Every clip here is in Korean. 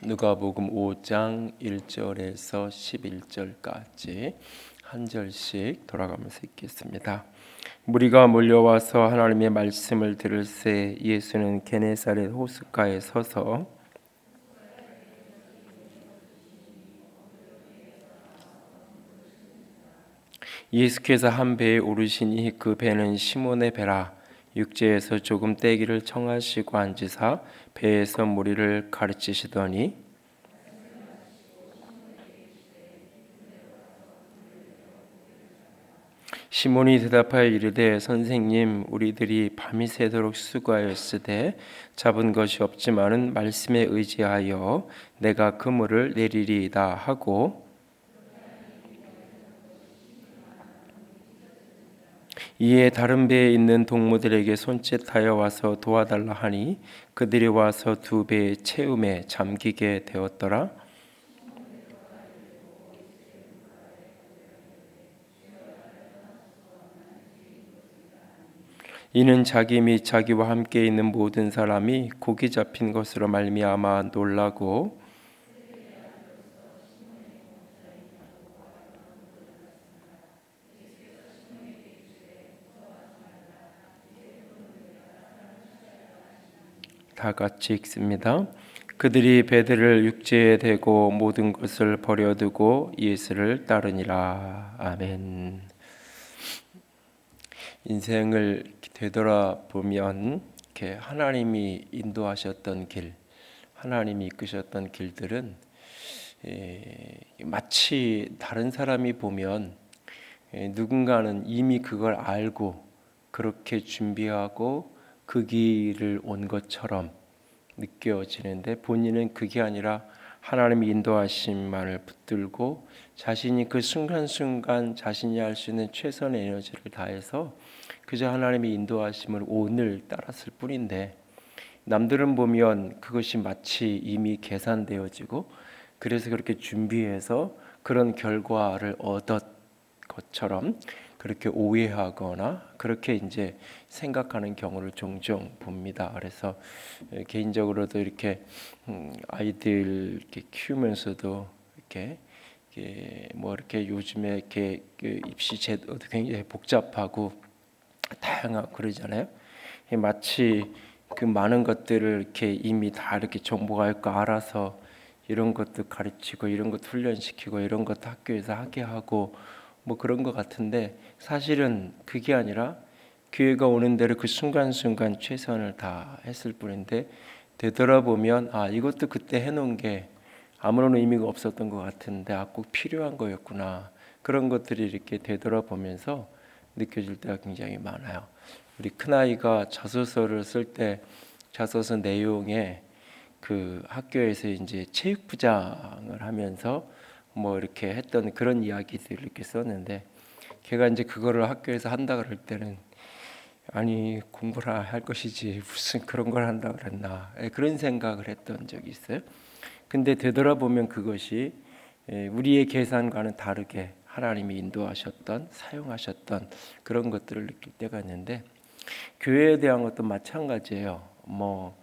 누가복음 5장 1절에서 11절까지 한 절씩 돌아가면서 읽겠습니다. 무리가 몰려와서 하나님의 말씀을 들을새 예수는 게네사렛 호숫가에 서서 예수께서 한 배에 오르시니 그 배는 시몬의 배라. 육지에서 조금 떼기를 청하시고 앉으사 배에서 무리를 가르치시더니 시몬이 대답하여 이르되 선생님 우리들이 밤이 새도록 수고하였으되 잡은 것이 없지만은 말씀에 의지하여 내가 그물을 내리리이다 하고 이에 다른 배에 있는 동무들에게 손짓하여 와서 도와달라 하니 그들이 와서 두 배의 채움에 잠기게 되었더라. 이는 자기 및 자기와 함께 있는 모든 사람이 고기 잡힌 것으로 말미암아 놀라고 다 같이 읽습니다. 그들이 배들을 육지에 대고 모든 것을 버려두고 예수를 따르니라. 아멘. 인생을 되돌아보면 이렇게 하나님이 인도하셨던 길, 하나님이 이끄셨던 길들은 마치 다른 사람이 보면 누군가는 이미 그걸 알고 그렇게 준비하고 그 길을 온 것처럼 느껴지는데 본인은 그게 아니라 하나님의 인도하심만을 붙들고 자신이 그 순간순간 자신이 할 수 있는 최선의 에너지를 다해서 그저 하나님의 인도하심을 오늘 따랐을 뿐인데 남들은 보면 그것이 마치 이미 계산되어지고 그래서 그렇게 준비해서 그런 결과를 얻었 것처럼 그렇게 오해하거나 그렇게 이제 생각하는 경우를 종종 봅니다. 그래서 개인적으로도 이렇게 아이들 이렇게 키우면서도 이렇게 뭐 이렇게 요즘에 이렇게 입시 제도도 굉장히 복잡하고 다양하고 그러잖아요. 마치 그 많은 것들을 이렇게 이미 다 이렇게 정보가 있고 알아서 이런 것도 가르치고 이런 것 훈련시키고 이런 것도 학교에서 하게 하고 뭐 그런 것 같은데 사실은 그게 아니라 기회가 오는 대로 그 순간순간 최선을 다 했을 뿐인데 되돌아보면 아 이것도 그때 해놓은 게 아무런 의미가 없었던 것 같은데 꼭 필요한 거였구나 그런 것들이 이렇게 되돌아보면서 느껴질 때가 굉장히 많아요. 우리 큰아이가 자소서를 쓸 때 자소서 내용에 그 학교에서 이제 체육부장을 하면서 뭐 이렇게 했던 그런 이야기들을 이렇게 썼는데 걔가 이제 그거를 학교에서 한다 그럴 때는 아니 공부를 할 것이지 무슨 그런 걸 한다 그랬나 그런 생각을 했던 적이 있어요. 근데 되돌아보면 그것이 우리의 계산과는 다르게 하나님이 인도하셨던 사용하셨던 그런 것들을 느낄 때가 있는데 교회에 대한 것도 마찬가지예요. 뭐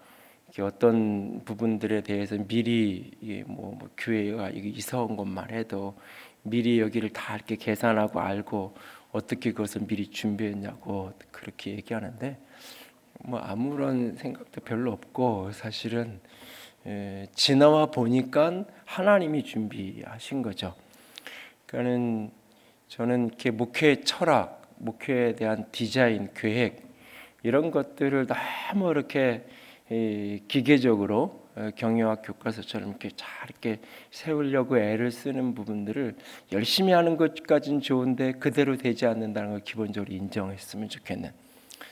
어떤 부분들에 대해서 미리 뭐 교회가 이사 온 것만 해도 미리 여기를 다 이렇게 계산하고 알고 어떻게 그것을 미리 준비했냐고 그렇게 얘기하는데 뭐 아무런 생각도 별로 없고 사실은 지나와 보니까 하나님이 준비하신 거죠. 그러니까는 저는 이렇게 목회 철학, 목회에 대한 디자인, 계획 이런 것들을 너무 이렇게 기계적으로 경영학 교과서처럼 이렇게 잘 이렇게 세우려고 애를 쓰는 부분들을 열심히 하는 것까지는 좋은데 그대로 되지 않는다는 걸 기본적으로 인정했으면 좋겠는.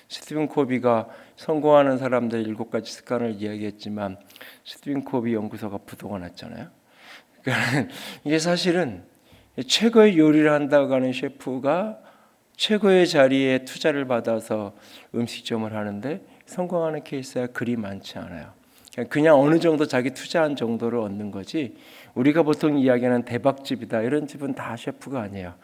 스티븐 코비가 성공하는 사람들 7가지 습관을 이야기했지만 스티븐 코비 연구소가 부도가 났잖아요. 그러니까 이게 사실은 최고의 요리를 한다고 하는 셰프가 최고의 자리에 투자를 받아서 음식점을 하는데 성공하는 케이스가 그리 많지 않아요. 그냥 어느 정도 자기 투자한 정도를 얻는 거지 우리가 보통 이야기하는 대박집이다 이런 집은 다 셰프가 아니에요.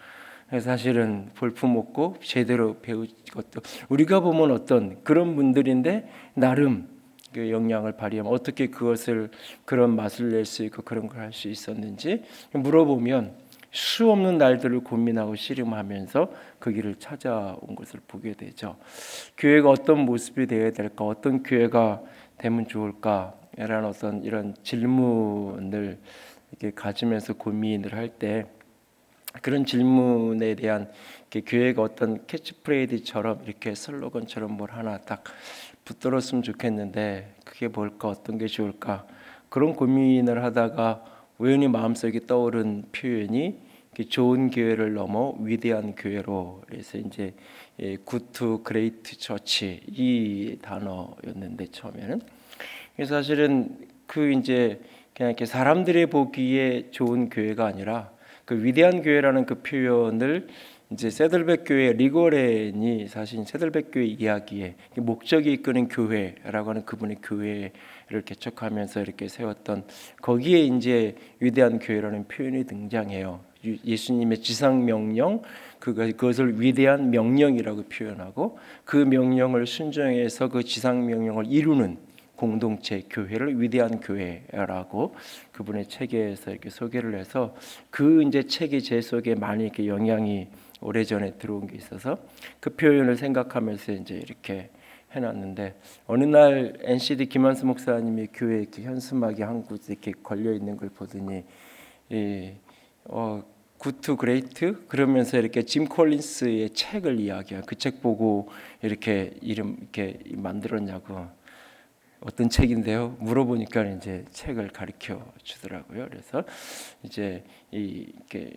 사실은 볼품 없고 제대로 배운 것도 우리가 보면 어떤 그런 분들인데 나름 그 영향을 발휘하면 어떻게 그것을 그런 맛을 낼 수 있고 그런 걸 할 수 있었는지 물어보면 수 없는 날들을 고민하고 씨름하면서 그 길을 찾아온 것을 보게 되죠. 교회가 어떤 모습이 되어야 될까, 어떤 교회가 되면 좋을까라는 어떤 이런 질문을 이렇게 가지면서 고민을 할 때 그런 질문에 대한 교회가 어떤 캐치프레이즈처럼 이렇게 슬로건처럼 뭘 하나 딱 붙들었으면 좋겠는데 그게 뭘까, 어떤 게 좋을까 그런 고민을 하다가 우연히 마음속에 떠오른 표현이 좋은 교회를 넘어 위대한 교회로, 그래서 이제 굿투 그레이트 처치 이 단어였는데 처음에는 그래서 사실은 그 이제 그냥 이렇게 사람들이 보기에 좋은 교회가 아니라 그 위대한 교회라는 그 표현을 이제 세들백 교회 리거렌이 사실 세들백 교회 이야기에 목적이 이끄는 교회라고 하는 그분의 교회를 개척하면서 이렇게 세웠던 거기에 이제 위대한 교회라는 표현이 등장해요. 예수님의 지상 명령 그것을 위대한 명령이라고 표현하고 그 명령을 순종해서 그 지상 명령을 이루는 공동체 교회를 위대한 교회라고 그분의 책에서 이렇게 소개를 해서 그 이제 책이 제 속에 많이 이렇게 영향이 오래전에 들어온 게 있어서 그 표현을 생각하면서 이제 이렇게 해놨는데 어느 날 NCD 김한수 목사님이 교회 이렇게 현수막이 한 곳에 이렇게 걸려 있는 걸 보더니 굿투 그레이트 그러면서 이렇게 짐 콜린스의 책을 이야기해요. 그 책 보고 이렇게 이름 이렇게 만들었냐고 어떤 책인데요? 물어보니까 이제 책을 가르쳐 주더라고요. 그래서 이제 이렇게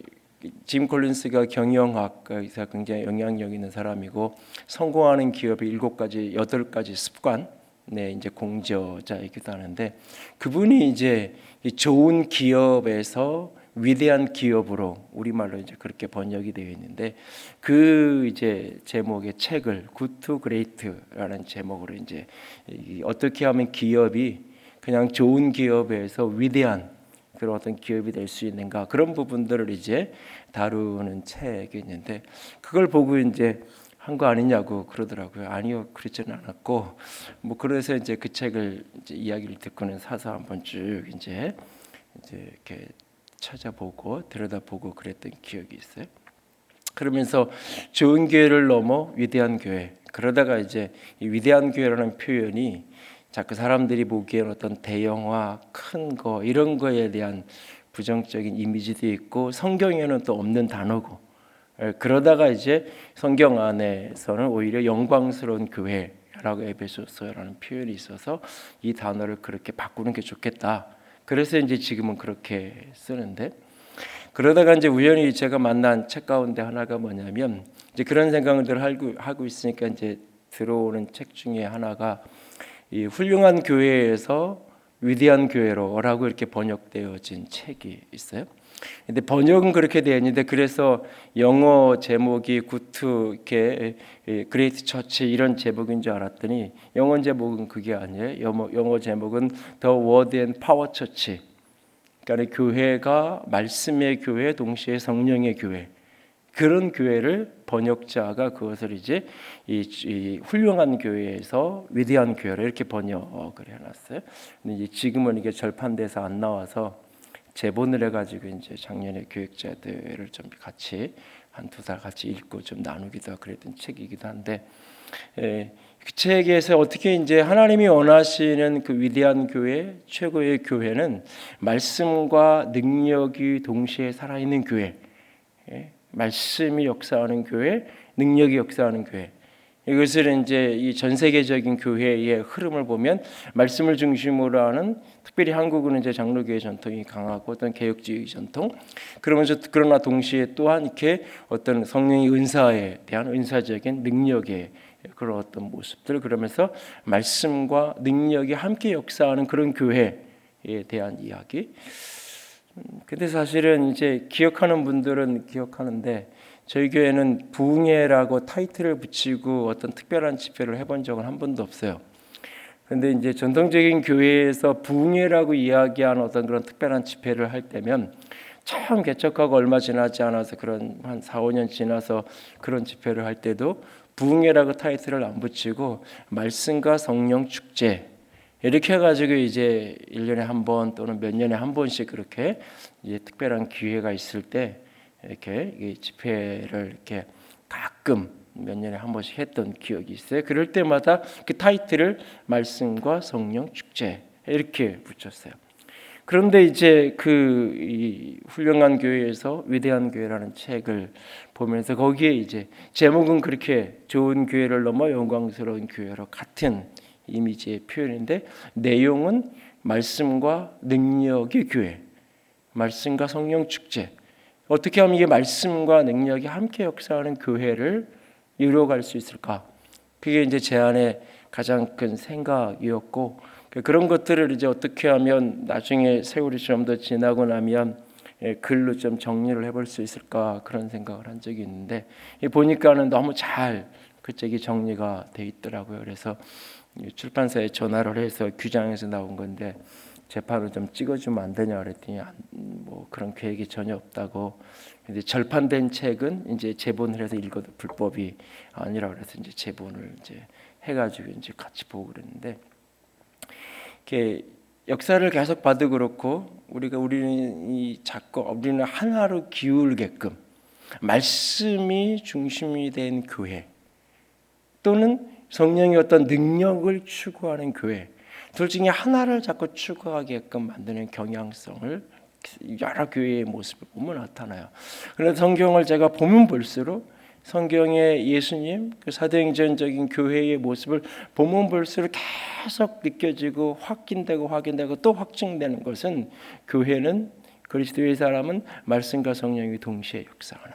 짐 콜린스가 경영학에서 굉장히 영향력 있는 사람이고 성공하는 기업의 7가지, 8가지 습관 네, 이제 공저자이기도 하는데 그분이 이제 좋은 기업에서 위대한 기업으로 우리말로 이제 그렇게 번역이 되어 있는데 그 이제 제목의 책을 Good to Great라는 제목으로 이제 어떻게 하면 기업이 그냥 좋은 기업에서 위대한 그런 어떤 기업이 될 수 있는가 그런 부분들을 이제 다루는 책이 있는데 그걸 보고 이제 한 거 아니냐고 그러더라고요. 아니요, 그렇지는 않았고 뭐 그래서 이제 그 책을 이제 이야기를 듣고는 사서 한번 쭉 이제 이렇게 찾아보고 들여다보고 그랬던 기억이 있어요. 그러면서 좋은 교회를 넘어 위대한 교회 그러다가 이제 이 위대한 교회라는 표현이 자꾸 사람들이 보기엔 어떤 대형화 큰 거 이런 거에 대한 부정적인 이미지도 있고 성경에는 또 없는 단어고 그러다가 이제 성경 안에서는 오히려 영광스러운 교회라고 에베소서라는 표현이 있어서 이 단어를 그렇게 바꾸는 게 좋겠다. 그래서 이제 지금은 그렇게 쓰는데 그러다가 이제 우연히 제가 만난 책 가운데 하나가 뭐냐면 이제 그런 생각을 하고 있으니까 이제 들어오는 책 중에 하나가 이 훌륭한 교회에서 위대한 교회로라고 이렇게 번역되어진 책이 있어요. 근데 번역은 그렇게 되어 있는데 그래서 영어 제목이 굿투 이렇게 그레이트 처치 이런 제목인 줄 알았더니 영어 제목은 그게 아니에요. 영어 제목은 The Word and Power Church. 그러니까 교회가 말씀의 교회 동시에 성령의 교회 그런 교회를 번역자가 그것을 이제 이 훌륭한 교회에서 위대한 교회로 이렇게 번역을 해놨어요. 근데 이제 지금은 이게 절판돼서 안 나와서 재본을 해가지고 이제 작년에 교육자들을 좀 같이 한두 달 같이 읽고 좀 나누기도 하고 그랬던 책이기도 한데 그 책에서 어떻게 이제 하나님이 원하시는 그 위대한 교회 최고의 교회는 말씀과 능력이 동시에 살아있는 교회 말씀이 역사하는 교회 능력이 역사하는 교회 이것을 이제 이 전 세계적인 교회의 흐름을 보면 말씀을 중심으로 하는 특별히 한국은 이제 장로교회 전통이 강하고 어떤 개혁주의 전통 그러면서 그러나 동시에 또한 이렇게 어떤 성령의 은사에 대한 은사적인 능력의 그런 어떤 모습들 그러면서 말씀과 능력이 함께 역사하는 그런 교회에 대한 이야기. 근데 사실은 이제 기억하는 분들은 기억하는데 저희 교회는 부흥회라고 타이틀을 붙이고 어떤 특별한 집회를 해본 적은 한 번도 없어요. 그런데 이제 전통적인 교회에서 부흥회라고 이야기하는 어떤 그런 특별한 집회를 할 때면 처음 개척하고 얼마 지나지 않아서 그런 한 4, 5년 지나서 그런 집회를 할 때도 부흥회라고 타이틀을 안 붙이고 말씀과 성령 축제 이렇게 해가지고 이제 1년에 한 번 또는 몇 년에 한 번씩 그렇게 이제 특별한 기회가 있을 때 이렇게 집회를 이렇게 가끔 몇 년에 한 번씩 했던 기억이 있어요. 그럴 때마다 그 타이틀을 말씀과 성령 축제 이렇게 붙였어요. 그런데 이제 이 훌륭한 교회에서 위대한 교회라는 책을 보면서 거기에 이제 제목은 그렇게 좋은 교회를 넘어 영광스러운 교회로 같은 이미지의 표현인데 내용은 말씀과 능력의 교회, 말씀과 성령 축제. 어떻게 하면 이게 말씀과 능력이 함께 역사하는 교회를 이루어갈 수 있을까? 그게 이제 제 안에 가장 큰 생각이었고 그런 것들을 이제 어떻게 하면 나중에 세월이 좀 더 지나고 나면 글로 좀 정리를 해볼 수 있을까 그런 생각을 한 적이 있는데 보니까는 너무 잘 그 책이 정리가 돼 있더라고요. 그래서 출판사에 전화를 해서 규장에서 나온 건데 재판을 좀 찍어주면 안 되냐 그랬더니 뭐 그런 계획이 전혀 없다고. 근데 절판된 책은 이제 재본을 해서 읽어도 불법이 아니라 그래서 이제 재본을 이제 해가지고 이제 같이 보고 그랬는데 이렇게 역사를 계속 봐도 그렇고 우리는 하나로 기울게끔 말씀이 중심이 된 교회 또는 성령의 어떤 능력을 추구하는 교회 둘 중에 하나를 자꾸 추구하게끔 만드는 경향성을 여러 교회의 모습을 보면 나타나요. 그런데 성경을 제가 보면 볼수록 성경의 예수님 그 사도행전적인 교회의 모습을 보면 볼수록 계속 느껴지고 확인되고 또 확증되는 것은 교회는 그리스도의 사람은 말씀과 성령이 동시에 역사하는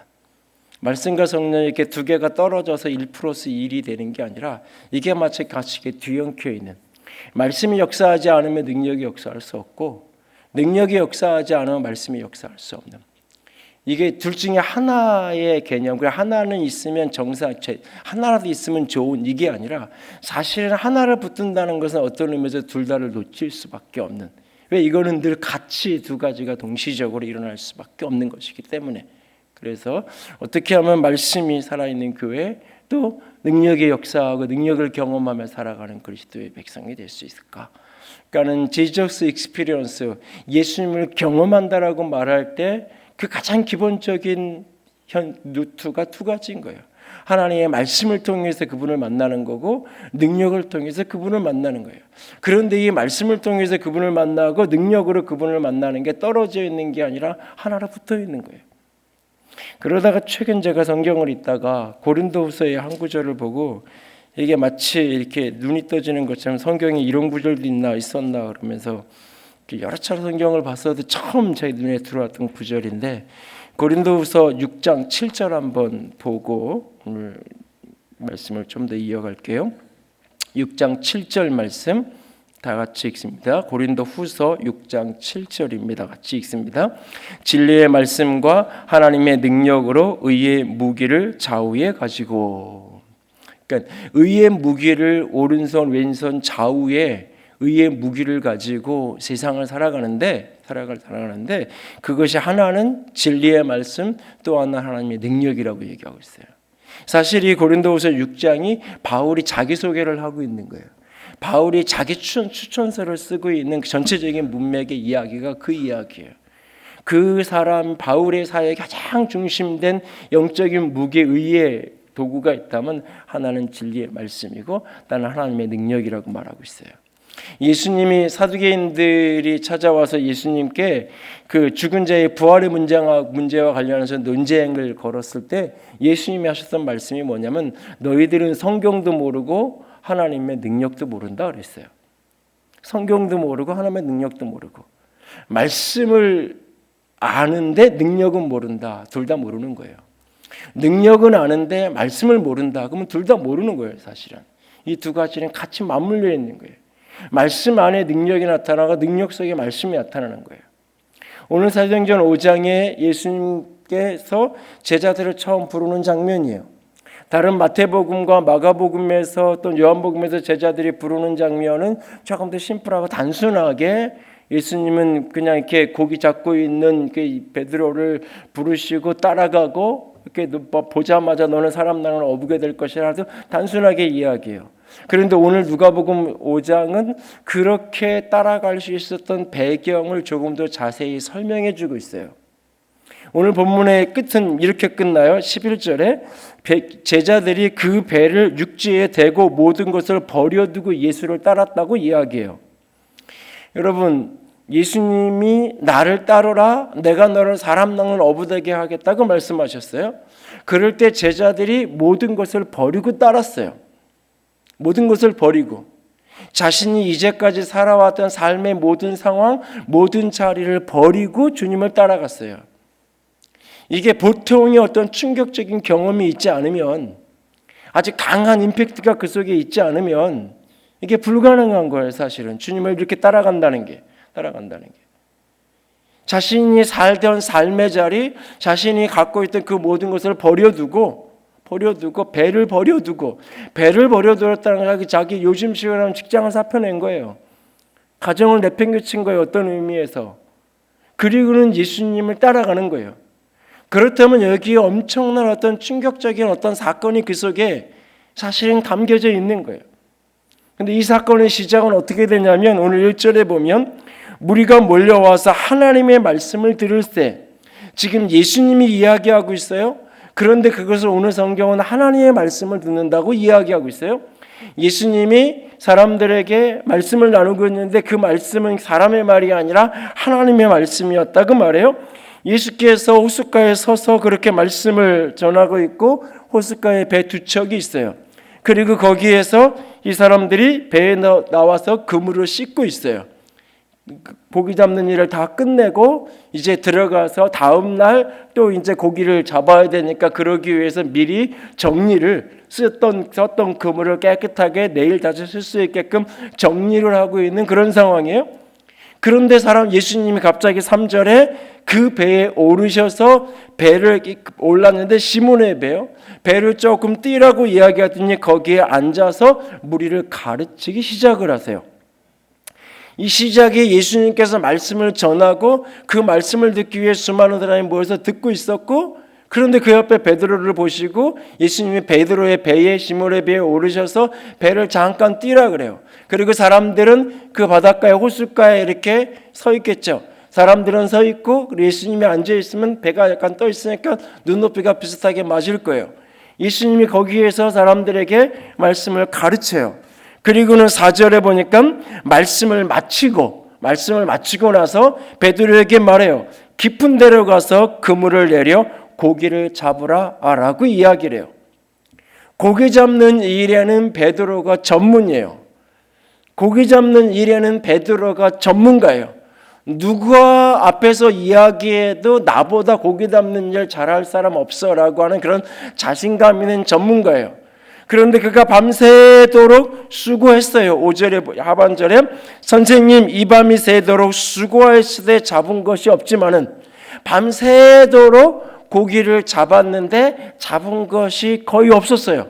말씀과 성령이 이렇게 두 개가 떨어져서 1+1이 되는 게 아니라 이게 마치 같이 뒤엉켜 있는 말씀이 역사하지 않으면 능력이 역사할 수 없고 능력이 역사하지 않으면 말씀이 역사할 수 없는 이게 둘 중에 하나의 개념. 하나는 있으면 하나라도 있으면 좋은 이게 아니라 사실은 하나를 붙든다는 것은 어떤 의미에서 둘 다를 놓칠 수밖에 없는. 왜 이거는 늘 같이 두 가지가 동시적으로 일어날 수밖에 없는 것이기 때문에. 그래서 어떻게 하면 말씀이 살아있는 교회 또 능력의 역사하고 능력을 경험하며 살아가는 그리스도의 백성이 될 수 있을까? 그러니까는 지저스 익스피리언스 예수님을 경험한다라고 말할 때 그 가장 기본적인 루트가 두 가지인 거예요. 하나님의 말씀을 통해서 그분을 만나는 거고 능력을 통해서 그분을 만나는 거예요. 그런데 이 말씀을 통해서 그분을 만나고 능력으로 그분을 만나는 게 떨어져 있는 게 아니라 하나로 붙어 있는 거예요. 그러다가 최근 제가 성경을 읽다가 고린도후서의 한 구절을 보고 이게 마치 이렇게 눈이 떠지는 것처럼 성경에 이런 구절도 있었나 그러면서 여러 차례 성경을 봤어도 처음 제 눈에 들어왔던 구절인데 고린도후서 6장 7절 한번 보고 오늘 말씀을 좀 더 이어갈게요. 6장 7절 말씀 다 같이 읽습니다. 고린도후서 6장 7절입니다. 같이 읽습니다. 진리의 말씀과 하나님의 능력으로 의의 무기를 좌우에 가지고 그러니까 의의 무기를 오른손 왼손 좌우에 의의 무기를 가지고 세상을 살아가는데 그것이 하나는 진리의 말씀 또 하나는 하나님의 능력이라고 얘기하고 있어요. 사실 이 고린도후서 6장이 바울이 자기소개를 하고 있는 거예요. 바울이 자기 추천서를 쓰고 있는 전체적인 문맥의 이야기가 그 이야기예요. 그 사람 바울의 사역에 가장 중심된 영적인 무기 의의 도구가 있다면 하나는 진리의 말씀이고 다른 하나님의 능력이라고 말하고 있어요. 예수님이 사두개인들이 찾아와서 예수님께 그 죽은 자의 부활의 문제와 관련해서 논쟁을 걸었을 때 예수님이 하셨던 말씀이 뭐냐면 너희들은 성경도 모르고 하나님의 능력도 모른다 그랬어요. 성경도 모르고 하나님의 능력도 모르고 말씀을 아는데 능력은 모른다. 둘 다 모르는 거예요. 능력은 아는데 말씀을 모른다. 그러면 둘 다 모르는 거예요. 사실은 이 두 가지는 같이 맞물려 있는 거예요. 말씀 안에 능력이 나타나고 능력 속에 말씀이 나타나는 거예요. 오늘 사도행전 5장에 예수님께서 제자들을 처음 부르는 장면이에요. 다른 마태복음과 마가복음에서 또 요한복음에서 제자들이 부르는 장면은 조금 더 심플하고 단순하게 예수님은 그냥 이렇게 고기 잡고 있는 그 베드로를 부르시고 따라가고 이렇게 보자마자 너는 사람 나라를 어부게 될 것이라 해도 단순하게 이야기해요. 그런데 오늘 누가복음 5장은 그렇게 따라갈 수 있었던 배경을 조금 더 자세히 설명해 주고 있어요. 오늘 본문의 끝은 이렇게 끝나요. 11절에 제자들이 그 배를 육지에 대고 모든 것을 버려두고 예수를 따랐다고 이야기해요. 여러분, 예수님이 나를 따르라, 내가 너를 사람 낚는 어부되게 하겠다고 말씀하셨어요. 그럴 때 제자들이 모든 것을 버리고 따랐어요. 모든 것을 버리고 자신이 이제까지 살아왔던 삶의 모든 상황, 모든 자리를 버리고 주님을 따라갔어요. 이게 보통의 어떤 충격적인 경험이 있지 않으면, 아주 강한 임팩트가 그 속에 있지 않으면 이게 불가능한 거예요. 사실은 주님을 이렇게 따라간다는 게 자신이 살던 삶의 자리, 자신이 갖고 있던 그 모든 것을 버려두고 배를 버려두었다는 게 자기 요즘식으로 하면 직장을 사표낸 거예요. 가정을 내팽개친 거예요. 어떤 의미에서. 그리고는 예수님을 따라가는 거예요. 그렇다면 여기에 엄청난 어떤 충격적인 어떤 사건이 그 속에 사실은 담겨져 있는 거예요. 근데 이 사건의 시작은 어떻게 되냐면 오늘 1절에 보면 무리가 몰려와서 하나님의 말씀을 들을 때, 지금 예수님이 이야기하고 있어요. 그런데 그것을 오늘 성경은 하나님의 말씀을 듣는다고 이야기하고 있어요. 예수님이 사람들에게 말씀을 나누고 있는데 그 말씀은 사람의 말이 아니라 하나님의 말씀이었다고 말해요. 예수께서 호숫가에 서서 그렇게 말씀을 전하고 있고 호숫가에 배 두 척이 있어요. 그리고 거기에서 이 사람들이 배에 나와서 그물을 씻고 있어요. 고기 잡는 일을 다 끝내고 이제 들어가서 다음 날 또 이제 고기를 잡아야 되니까 그러기 위해서 미리 정리를 썼던 그물을 깨끗하게 내일 다시 쓸 수 있게끔 정리를 하고 있는 그런 상황이에요. 그런데 예수님이 갑자기 3절에 그 배에 오르셔서 배를 올랐는데 시몬의 배요. 배를 조금 띄라고 이야기하더니 거기에 앉아서 무리를 가르치기 시작을 하세요. 이 시작에 예수님께서 말씀을 전하고 그 말씀을 듣기 위해 수많은 사람이 모여서 듣고 있었고, 그런데 그 옆에 베드로를 보시고 예수님이 베드로의 배에 시몬의 배에 오르셔서 배를 잠깐 띄라 그래요. 그리고 사람들은 그 바닷가에 호숫가에 이렇게 서 있겠죠. 사람들은 서 있고 예수님이 앉아 있으면 배가 약간 떠 있으니까 눈높이가 비슷하게 맞을 거예요. 예수님이 거기에서 사람들에게 말씀을 가르쳐요. 그리고는 4절에 보니까 말씀을 마치고 나서 베드로에게 말해요. 깊은 데로 가서 그물을 내려 고기를 잡으라 라고 이야기를 해요. 고기 잡는 일에는 베드로가 전문이에요. 고기 잡는 일에는 베드로가 전문가예요. 누가 앞에서 이야기해도 나보다 고기 잡는 일 잘할 사람 없어라고 하는 그런 자신감 있는 전문가예요. 그런데 그가 밤새도록 수고했어요. 5절에 하반절에 선생님 이 밤이 새도록 수고하시되 잡은 것이 없지만은, 밤새도록 고기를 잡았는데 잡은 것이 거의 없었어요.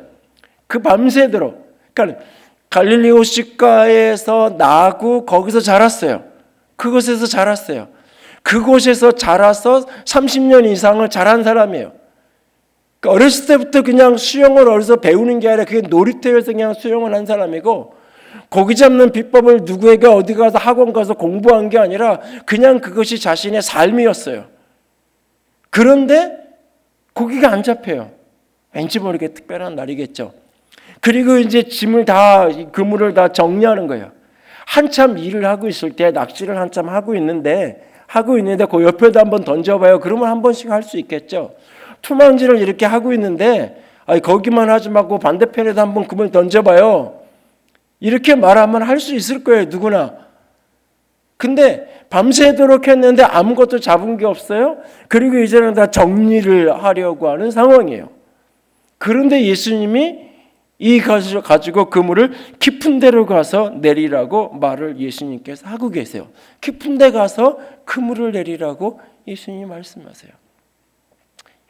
그 밤새도록. 그러니까 갈릴리 호숫가에서 나고 거기서 자랐어요. 그곳에서 자랐어요. 그곳에서 자라서 30년 이상을 자란 사람이에요. 어렸을 때부터 그냥 수영을 어디서 배우는 게 아니라 그게 놀이터에서 그냥 수영을 한 사람이고, 고기 잡는 비법을 누구에게 어디 가서 학원 가서 공부한 게 아니라 그냥 그것이 자신의 삶이었어요. 그런데 고기가 안 잡혀요. 왠지 모르게 특별한 날이겠죠. 그리고 이제 그물을 다 정리하는 거예요. 한참 일을 하고 있을 때 낚시를 한참 하고 있는데 그 옆에도 한번 던져봐요. 그러면 한 번씩 할 수 있겠죠. 투망질을 이렇게 하고 있는데 거기만 하지 말고 반대편에도 한번 그물 던져봐요. 이렇게 말하면 할 수 있을 거예요. 누구나. 근데 밤새도록 했는데 아무것도 잡은 게 없어요. 그리고 이제는 다 정리를 하려고 하는 상황이에요. 그런데 예수님이 이 것을 가지고 그물을 깊은 데로 가서 내리라고 말을 예수님께서 하고 계세요. 깊은 데 가서 그물을 내리라고 예수님이 말씀하세요.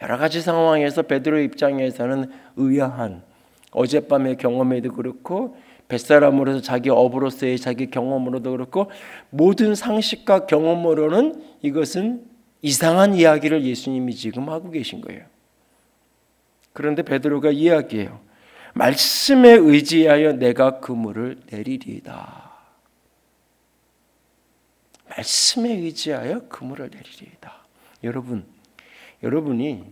여러 가지 상황에서 베드로 입장에서는 의아한, 어젯밤의 경험에도 그렇고 뱃사람으로서 자기 업으로서의 자기 경험으로도 그렇고 모든 상식과 경험으로는 이것은 이상한 이야기를 예수님이 지금 하고 계신 거예요. 그런데 베드로가 이야기해요. 말씀에 의지하여 내가 그물을 내리리이다. 말씀에 의지하여 그물을 내리리이다. 여러분이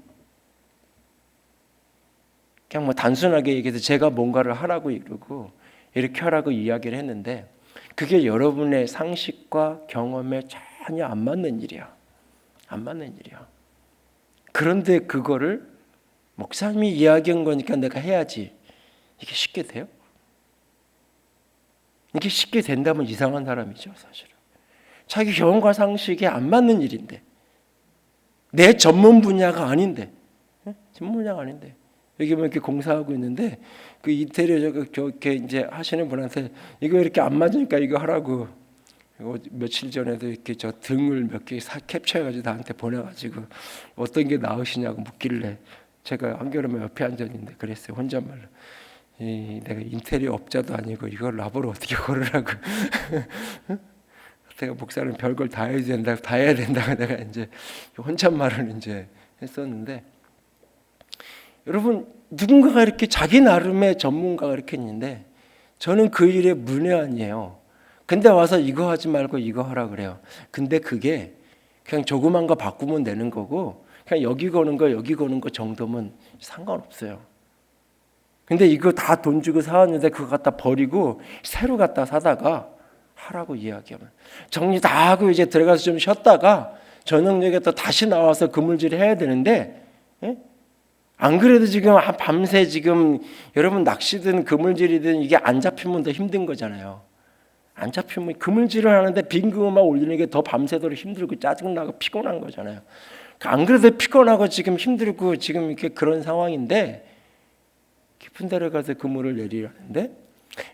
그냥 단순하게 얘기해서 제가 뭔가를 하라고 이러고 이렇게 하라고 이야기를 했는데 그게 여러분의 상식과 경험에 전혀 안 맞는 일이야. 그런데 그거를 목사님이 이야기한 거니까 내가 해야지. 이게 쉽게 돼요? 이게 쉽게 된다면 이상한 사람이죠, 사실은. 자기 경험과 상식에 안 맞는 일인데, 내 전문 분야가 아닌데, 여기 이렇게 공사하고 있는데 그 인테리어 저렇게 이제 하시는 분한테 이거 이렇게 안 맞으니까 이거 하라고. 이거 며칠 전에도 이렇게 저 등을 몇 개 캡처해가지고 나한테 보내가지고 어떤 게 나으시냐고 묻길래 제가 한겨울에 옆에 앉았는데 그랬어요. 혼잣말로. 내가 인테리어 업자도 아니고 이걸 라보로 어떻게 걸으라고. 내가 목사는 별걸 다 해야 된다고 내가 이제 혼잣말을 이제 했었는데, 여러분 누군가가 이렇게 자기 나름의 전문가가 이렇게 있는데 저는 그 일에 문외한이에요. 근데 와서 이거 하지 말고 이거 하라 그래요. 근데 그게 그냥 조그만 거 바꾸면 되는 거고 그냥 여기 거는 거 정도면 상관없어요. 근데 이거 다 돈 주고 사왔는데 그거 갖다 버리고 새로 갖다 사다가 하라고 이야기하면 정리 다 하고 이제 들어가서 좀 쉬었다가 저녁에 또 다시 나와서 그물질을 해야 되는데, 안 그래도 지금 밤새 지금 여러분 낚시든 그물질이든 이게 안 잡히면 더 힘든 거잖아요. 안 잡히면 그물질을 하는데 빈 그물만 올리는 게 더 밤새도록 힘들고 짜증나고 피곤한 거잖아요. 안 그래도 피곤하고 지금 힘들고 지금 이렇게 그런 상황인데 깊은 데를 가서 그물을 내리라는데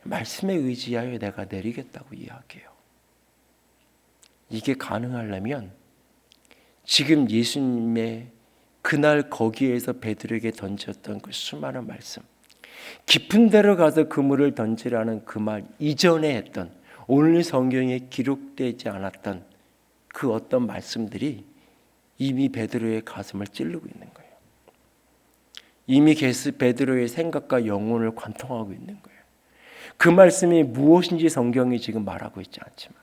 말씀에 의지하여 내가 내리겠다고 이야기해요. 이게 가능하려면 지금 예수님의 그날 거기에서 베드로에게 던졌던 그 수많은 말씀, 깊은 데로 가서 그물을 던지라는 그 말 이전에 했던 오늘 성경에 기록되지 않았던 그 어떤 말씀들이 이미 베드로의 가슴을 찌르고 있는 거예요. 이미 베드로의 생각과 영혼을 관통하고 있는 거예요. 그 말씀이 무엇인지 성경이 지금 말하고 있지 않지만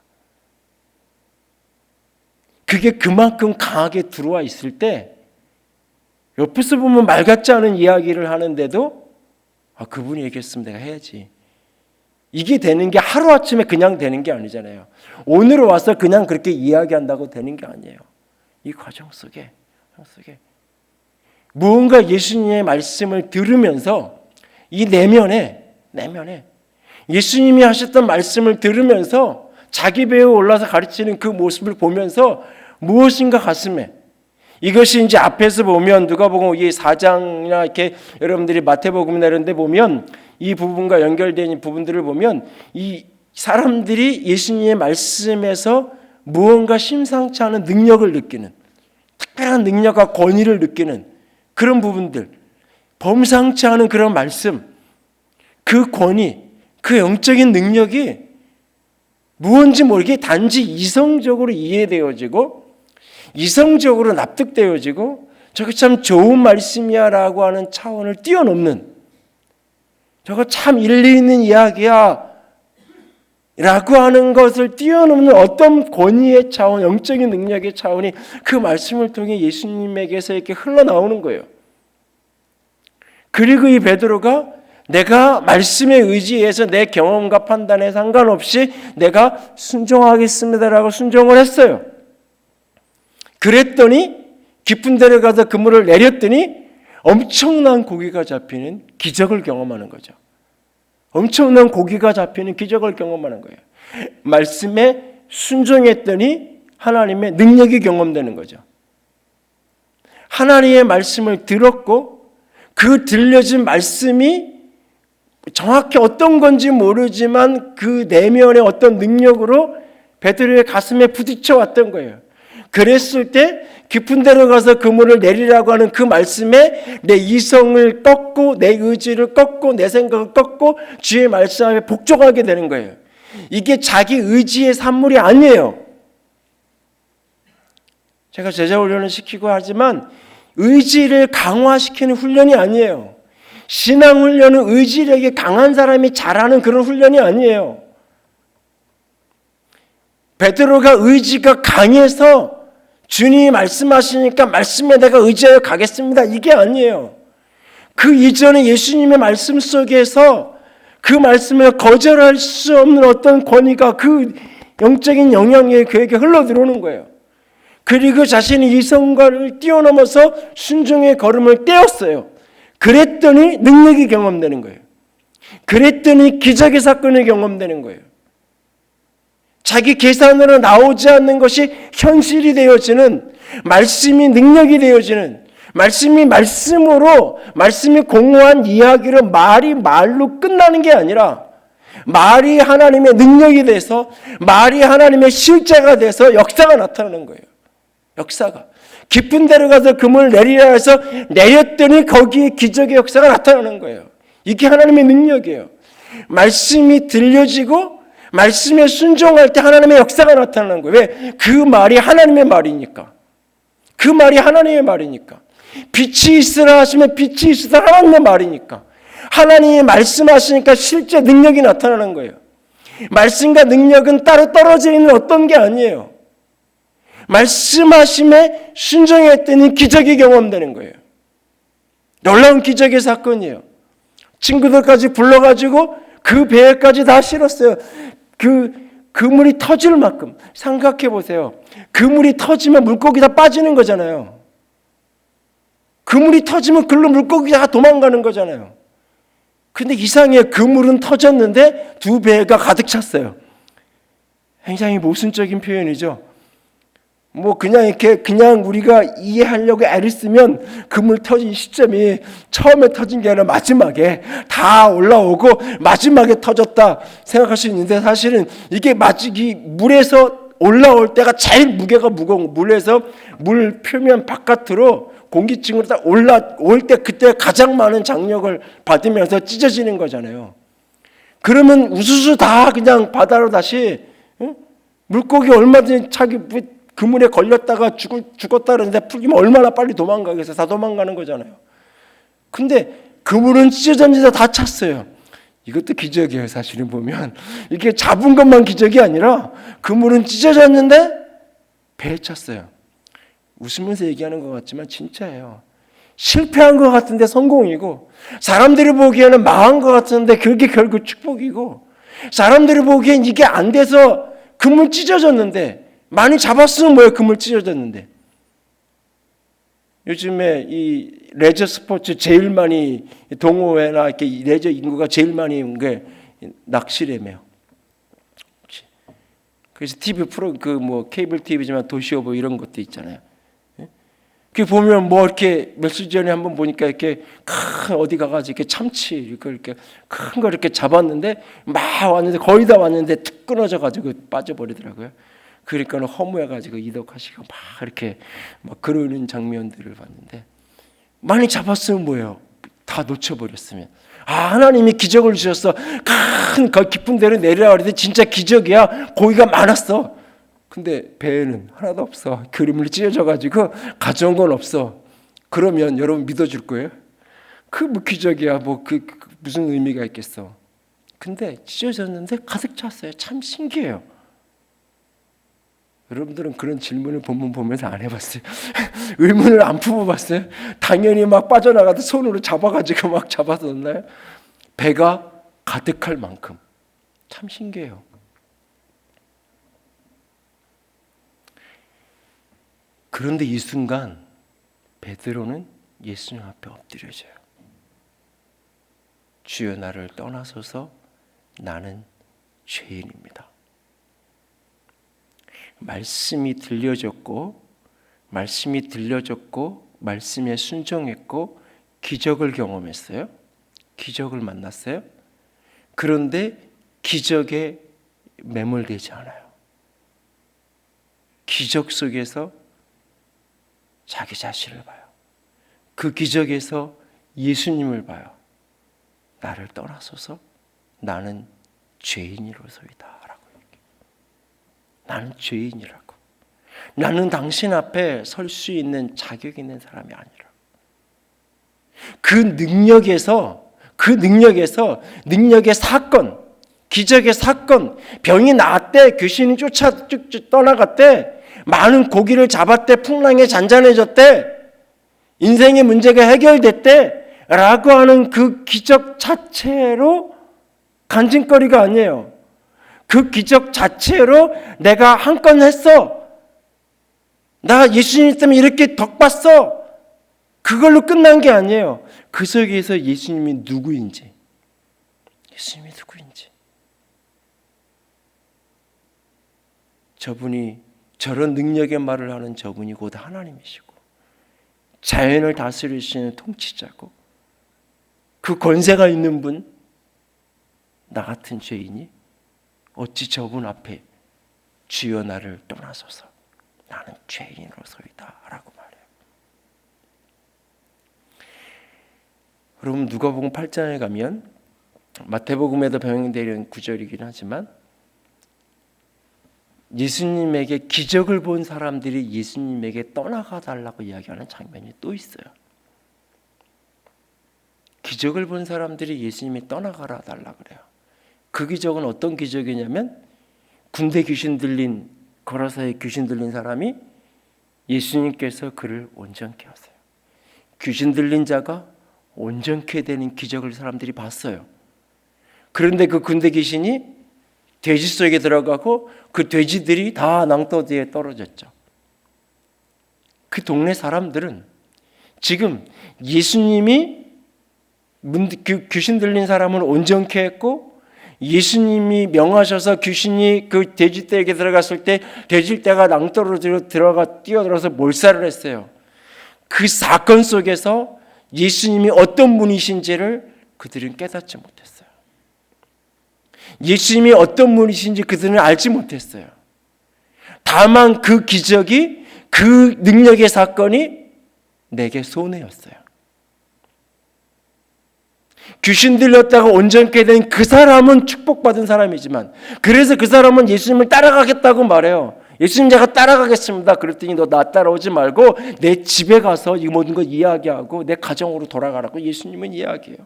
그게 그만큼 강하게 들어와 있을 때 옆에서 보면 말 같지 않은 이야기를 하는데도 그분이 얘기했으면 내가 해야지. 이게 되는 게 하루아침에 그냥 되는 게 아니잖아요. 오늘 와서 그냥 그렇게 이야기한다고 되는 게 아니에요. 이 과정 속에 무언가 예수님의 말씀을 들으면서 이 내면에 예수님이 하셨던 말씀을 들으면서 자기 배에 올라서 가르치는 그 모습을 보면서 무엇인가 가슴에, 이것이 이제 앞에서 보면 누가복음 이 4장이나 이렇게 여러분들이 마태복음이나 이런 데 보면 이 부분과 연결된 부분들을 보면 이 사람들이 예수님의 말씀에서 무언가 심상치 않은 능력을 느끼는, 특별한 능력과 권위를 느끼는 그런 부분들, 범상치 않은 그런 말씀, 그 권위, 그 영적인 능력이 무언지 모르게 단지 이성적으로 이해되어지고 이성적으로 납득되어지고 저게 참 좋은 말씀이야 라고 하는 차원을 뛰어넘는, 저거 참 일리 있는 이야기야 라고 하는 것을 뛰어넘는 어떤 권위의 차원, 영적인 능력의 차원이 그 말씀을 통해 예수님에게서 이렇게 흘러나오는 거예요. 그리고 이 베드로가 내가 말씀에 의지해서 내 경험과 판단에 상관없이 내가 순종하겠습니다라고 순종을 했어요. 그랬더니 깊은 데를 가서 그물을 내렸더니 엄청난 고기가 잡히는 기적을 경험하는 거죠. 엄청난 고기가 잡히는 기적을 경험하는 거예요. 말씀에 순종했더니 하나님의 능력이 경험되는 거죠. 하나님의 말씀을 들었고 그 들려진 말씀이 정확히 어떤 건지 모르지만 그 내면의 어떤 능력으로 베드로의 가슴에 부딪혀 왔던 거예요. 그랬을 때 깊은 데로 가서 그물을 내리라고 하는 그 말씀에 내 이성을 꺾고 내 의지를 꺾고 내 생각을 꺾고 주의 말씀에 복종하게 되는 거예요. 이게 자기 의지의 산물이 아니에요. 제가 제자 훈련을 시키고 하지만 의지를 강화시키는 훈련이 아니에요. 신앙 훈련은 의지력이 강한 사람이 잘하는 그런 훈련이 아니에요. 베드로가 의지가 강해서 주님이 말씀하시니까 말씀에 내가 의지하여 가겠습니다, 이게 아니에요. 그 이전에 예수님의 말씀 속에서 그 말씀을 거절할 수 없는 어떤 권위가, 그 영적인 영향이 그에게 흘러들어오는 거예요. 그리고 자신이 이성과를 뛰어넘어서 순종의 걸음을 떼었어요. 그랬더니 능력이 경험되는 거예요. 그랬더니 기적의 사건이 경험되는 거예요. 자기 계산으로 나오지 않는 것이 현실이 되어지는, 말씀이 능력이 되어지는, 말씀이 말씀으로, 말씀이 공허한 이야기로 말이 말로 끝나는 게 아니라 말이 하나님의 능력이 돼서, 말이 하나님의 실제가 돼서 역사가 나타나는 거예요. 역사가. 깊은 데로 가서 금을 내리라 해서 내렸더니 거기에 기적의 역사가 나타나는 거예요. 이게 하나님의 능력이에요. 말씀이 들려지고 말씀에 순종할 때 하나님의 역사가 나타나는 거예요. 왜? 그 말이 하나님의 말이니까. 그 말이 하나님의 말이니까. 빛이 있으라 하시면 빛이 있으라 하나님의 말이니까. 하나님이 말씀하시니까 실제 능력이 나타나는 거예요. 말씀과 능력은 따로 떨어져 있는 어떤 게 아니에요. 말씀하심에 순종했더니 기적이 경험되는 거예요. 놀라운 기적의 사건이에요. 친구들까지 불러가지고 그 배에까지 다 실었어요. 그물이 터질 만큼. 생각해 보세요. 그물이 터지면 물고기 다 빠지는 거잖아요. 그물이 터지면 글로 물고기 다 도망가는 거잖아요. 근데 이상해요. 그물은 터졌는데 두 배가 가득 찼어요. 굉장히 모순적인 표현이죠. 그냥 이렇게 그냥 우리가 이해하려고 애를 쓰면 그물 터진 시점이 처음에 터진 게 아니라 마지막에 다 올라오고 마지막에 터졌다 생각할 수 있는데, 사실은 이게 이 물에서 올라올 때가 제일 무게가 무거운, 물에서 물 표면 바깥으로 공기층으로 딱 올라올 때 그때 가장 많은 장력을 받으면서 찢어지는 거잖아요. 그러면 우수수 다 그냥 바다로 다시, 물고기 얼마든지 자기 그물에 걸렸다가 죽었다 그러는데 풀기면 얼마나 빨리 도망가겠어요. 다 도망가는 거잖아요. 근데 그물은 찢어졌는데 다 찼어요. 이것도 기적이에요. 사실은 보면 이게 잡은 것만 기적이 아니라 그물은 찢어졌는데 배에 찼어요. 웃으면서 얘기하는 것 같지만 진짜예요. 실패한 것 같은데 성공이고, 사람들이 보기에는 망한 것 같은데 그게 결국 축복이고, 사람들이 보기엔 이게 안 돼서 그물 찢어졌는데, 많이 잡았으면 뭐예요? 그물 찢어졌는데. 요즘에 이 레저 스포츠 제일 많이, 동호회나 이렇게 레저 인구가 제일 많이 온 게 낚시래매요. 그래서 TV 프로, 케이블 TV지만 도시오브 이런 것도 있잖아요. 그 보면 이렇게 몇 주 전에 한번 보니까 이렇게 큰 어디 가가지고 이렇게 참치 이렇게 큰 거 이렇게 잡았는데 막 왔는데 거의 다 왔는데 툭 끊어져가지고 빠져버리더라고요. 그러니까 허무해가지고 이덕화씨가 막 이렇게 막 그러는 장면들을 봤는데, 많이 잡았으면 뭐예요? 다 놓쳐버렸으면. 하나님이 기적을 주셨어. 큰 깊은 데로 내려라 그랬더니 진짜 기적이야. 고기가 많았어. 근데 배에는 하나도 없어. 그림을 찢어져가지고 가져온 건 없어. 그러면 여러분 믿어줄 거예요? 기적이야. 무슨 의미가 있겠어. 근데 찢어졌는데 가득 찼어요. 참 신기해요. 여러분들은 그런 질문을 본문 보면서 안 해봤어요? 의문을 안 품어봤어요? 당연히 막 빠져나가도 손으로 잡아가지고 막 잡아서 넣나요? 배가 가득할 만큼. 참 신기해요. 그런데 이 순간 베드로는 예수님 앞에 엎드려져요. 주여, 나를 떠나소서, 나는 죄인입니다. 말씀이 들려졌고 말씀에 순종했고 기적을 경험했어요. 기적을 만났어요. 그런데 기적에 매몰되지 않아요. 기적 속에서 자기 자신을 봐요. 그 기적에서 예수님을 봐요. 나를 떠나소서, 나는 죄인이로소이다. 나는 죄인이라고. 나는 당신 앞에 설 수 있는 자격 있는 사람이 아니라. 그 능력의 사건, 기적의 사건, 병이 나았대, 귀신이 떠나갔대, 많은 고기를 잡았대, 풍랑에 잔잔해졌대, 인생의 문제가 해결됐대 라고 하는 그 기적 자체로 간증거리가 아니에요. 그 기적 자체로 내가 한 건 했어, 나 예수님 때문에 이렇게 덕 봤어, 그걸로 끝난 게 아니에요. 그 속에서 예수님이 누구인지, 저분이, 저런 능력의 말을 하는 저분이 곧 하나님이시고 자연을 다스리시는 통치자고, 그 권세가 있는 분, 나 같은 죄인이 어찌 저분 앞에 주여 나를 떠나소서, 나는 죄인으로서이다 라고 말해요. 여러분, 누가복음 8장에 가면, 마태복음에도 병행되는 구절이긴 하지만, 예수님에게 기적을 본 사람들이 예수님에게 떠나가 달라고 이야기하는 장면이 또 있어요. 기적을 본 사람들이 예수님이 떠나가라 달라 그래요. 그 기적은 어떤 기적이냐면, 군대 귀신 들린, 거라사에 귀신 들린 사람이 예수님께서 그를 온전케 하세요. 귀신 들린 자가 온전케 되는 기적을 사람들이 봤어요. 그런데 그 군대 귀신이 돼지 속에 들어가고 그 돼지들이 다 낭떠러지에 떨어졌죠. 그 동네 사람들은 지금 예수님이 그 귀신 들린 사람을 온전케 했고, 예수님이 명하셔서 귀신이 그 돼지떼에게 들어갔을 때 돼지떼가 낭떠러지로 뛰어들어서 몰살을 했어요. 그 사건 속에서 예수님이 어떤 분이신지를 그들은 깨닫지 못했어요. 예수님이 어떤 분이신지 그들은 알지 못했어요. 다만 그 기적이, 그 능력의 사건이 내게 손해였어요. 귀신 들렸다가 온전케 된 그 사람은 축복받은 사람이지만, 그래서 그 사람은 예수님을 따라가겠다고 말해요. 예수님, 제가 따라가겠습니다. 그랬더니 너 나 따라오지 말고 내 집에 가서 이 모든 걸 이야기하고 내 가정으로 돌아가라고 예수님은 이야기해요.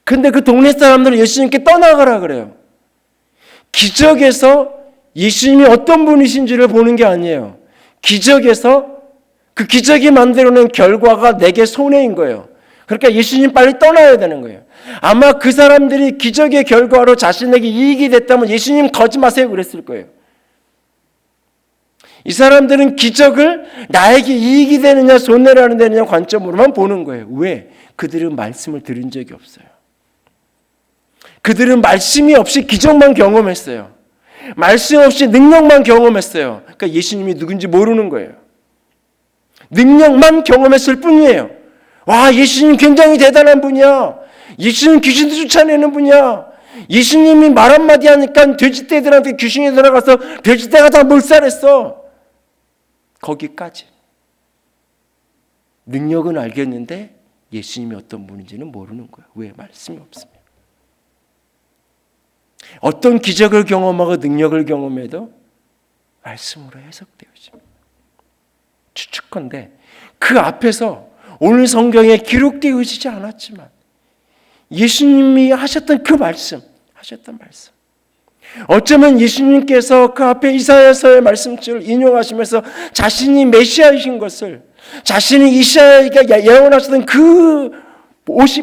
근데 그 동네 사람들은 예수님께 떠나가라 그래요. 기적에서 예수님이 어떤 분이신지를 보는 게 아니에요. 기적에서 그 기적이 만들어낸 결과가 내게 손해인 거예요. 그러니까 예수님 빨리 떠나야 되는 거예요. 아마 그 사람들이 기적의 결과로 자신에게 이익이 됐다면 예수님 거짓 마세요 그랬을 거예요. 이 사람들은 기적을 나에게 이익이 되느냐 손해라는 되느냐 관점으로만 보는 거예요. 왜? 그들은 말씀을 들은 적이 없어요. 그들은 말씀이 없이 기적만 경험했어요. 말씀 없이 능력만 경험했어요. 그러니까 예수님이 누군지 모르는 거예요. 능력만 경험했을 뿐이에요. 와, 예수님 굉장히 대단한 분이야. 예수님 귀신도 쫓아내는 분이야. 예수님이 말 한마디 하니까 돼지떼들한테 귀신이 들어가서 돼지떼가 다 몰살했어. 거기까지. 능력은 알겠는데 예수님이 어떤 분인지는 모르는 거야. 왜? 말씀이 없으면. 어떤 기적을 경험하고 능력을 경험해도 말씀으로 해석되어집니다. 추측컨대 그 앞에서 오늘 성경에 기록되어지지 않았지만 예수님이 하셨던 그 말씀, 어쩌면 예수님께서 그 앞에 이사야서의 말씀을 인용하시면서 자신이 메시아이신 것을, 자신이 이사야가 예언하셨던 그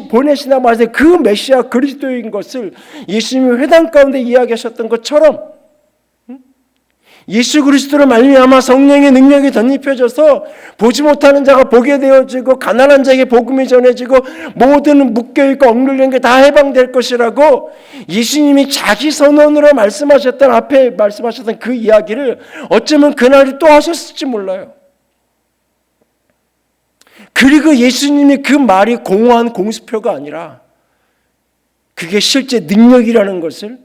보내시나 마세 그 메시아 그리스도인 것을 예수님이 회당 가운데 이야기하셨던 것처럼 예수 그리스도로 말미암아 성령의 능력이 덧입혀져서 보지 못하는 자가 보게 되어지고 가난한 자에게 복음이 전해지고 모든 묶여있고 억눌린 게 다 해방될 것이라고 예수님이 자기 선언으로 말씀하셨던, 앞에 말씀하셨던 그 이야기를 어쩌면 그날이 또 하셨을지 몰라요. 그리고 예수님이 그 말이 공허한 공수표가 아니라 그게 실제 능력이라는 것을,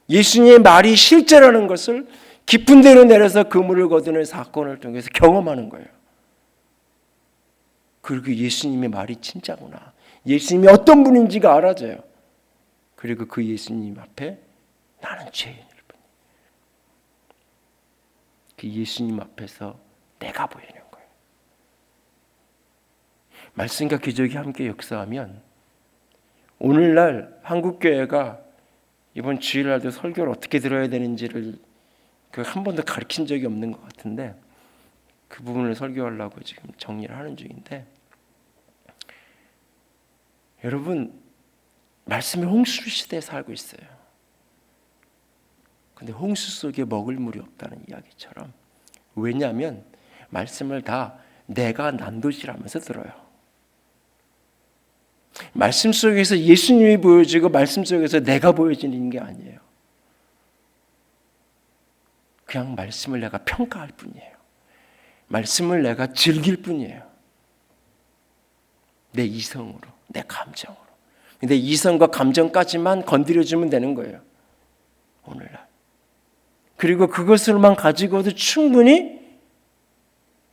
예수님의 말이 실제라는 것을 깊은 데로 내려서 그물을 거두는 사건을 통해서 경험하는 거예요. 그리고 예수님의 말이 진짜구나, 예수님이 어떤 분인지가 알아져요. 그리고 그 예수님 앞에 나는 죄인일 뿐, 그 예수님 앞에서 내가 보이는 거예요. 말씀과 기적이 함께 역사하면 오늘날 한국교회가 이번 주일날도 설교를 어떻게 들어야 되는지를 한 번도 가르친 적이 없는 것 같은데 그 부분을 설교하려고 지금 정리를 하는 중인데, 여러분 말씀의 홍수 시대에 살고 있어요. 근데 홍수 속에 먹을 물이 없다는 이야기처럼, 왜냐하면 말씀을 다 내가 난도질하면서 들어요. 말씀 속에서 예수님이 보여지고 말씀 속에서 내가 보여지는 게 아니에요. 그냥 말씀을 내가 평가할 뿐이에요. 말씀을 내가 즐길 뿐이에요. 내 이성으로, 내 감정으로. 내 이성과 감정까지만 건드려주면 되는 거예요, 오늘날. 그리고 그것을만 가지고도 충분히